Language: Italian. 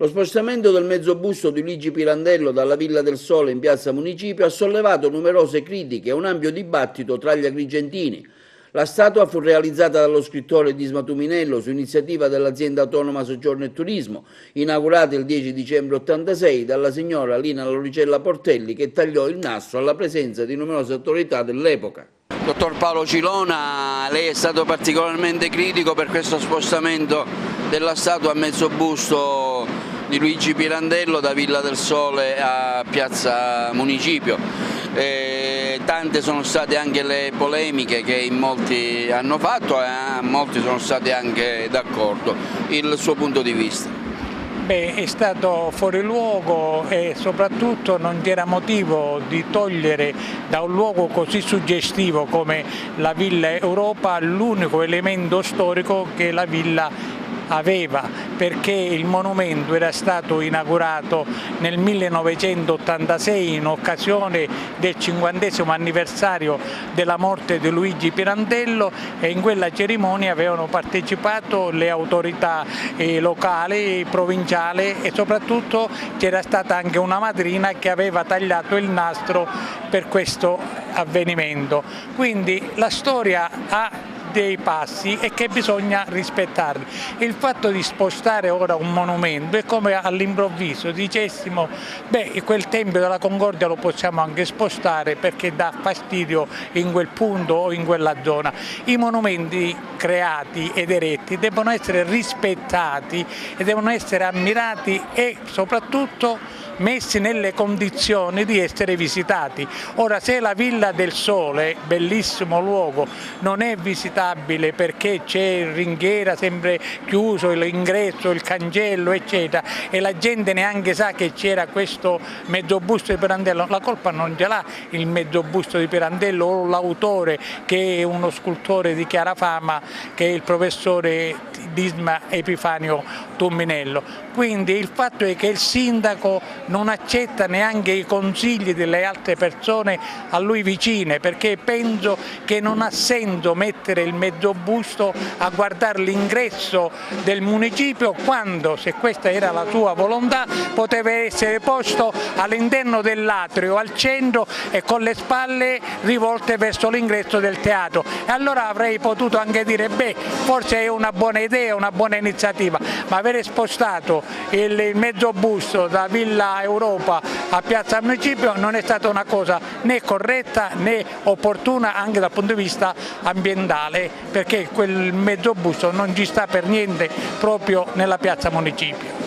Lo spostamento del mezzo busto di Luigi Pirandello dalla Villa del Sole in piazza Municipio ha sollevato numerose critiche e un ampio dibattito tra gli agrigentini. La statua fu realizzata dallo scrittore Disma Tuminello su iniziativa dell'azienda autonoma Soggiorno e Turismo, inaugurata il 10 dicembre 86 dalla signora Lina Loricella Portelli, che tagliò il nastro alla presenza di numerose autorità dell'epoca. Dottor Paolo Cilona, lei è stato particolarmente critico per questo spostamento della statua a mezzo busto di Luigi Pirandello da Villa del Sole a piazza Municipio. Tante sono state anche le polemiche che in molti hanno fatto e molti sono stati anche d'accordo. Il suo punto di vista? Beh, è stato fuori luogo e soprattutto non c'era motivo di togliere da un luogo così suggestivo come la Villa Europa l'unico elemento storico che la villa aveva, perché il monumento era stato inaugurato nel 1986 in occasione del 50° anniversario della morte di Luigi Pirandello, e in quella cerimonia avevano partecipato le autorità locali, provinciali, e soprattutto c'era stata anche una madrina che aveva tagliato il nastro per questo avvenimento. Quindi la storia ha dei passi e che bisogna rispettarli. Il fatto di spostare ora un monumento è come all'improvviso dicessimo beh, quel Tempio della Concordia lo possiamo anche spostare perché dà fastidio in quel punto o in quella zona. I monumenti creati ed eretti devono essere rispettati e devono essere ammirati e soprattutto messi nelle condizioni di essere visitati. Ora, se la Villa del Sole, bellissimo luogo, non è visitabile perché c'è il ringhiera sempre chiuso, l'ingresso, il cancello eccetera, e la gente neanche sa che c'era questo mezzo busto di Pirandello, la colpa non ce l'ha il mezzo busto di Pirandello o l'autore, che è uno scultore di chiara fama, che è il professore Disma Epifanio Tuminello. Quindi il fatto è che il sindaco non accetta neanche i consigli delle altre persone a lui vicine, perché penso che non ha senso mettere il mezzo busto a guardare l'ingresso del municipio quando, se questa era la sua volontà, poteva essere posto all'interno dell'atrio, al centro e con le spalle rivolte verso l'ingresso del teatro. E allora avrei potuto anche dire beh, forse è una buona idea, una buona iniziativa, ma avere spostato il mezzo busto da Villa Europa a piazza Municipio non è stata una cosa né corretta né opportuna anche dal punto di vista ambientale, perché quel mezzo busto non ci sta per niente proprio nella piazza Municipio.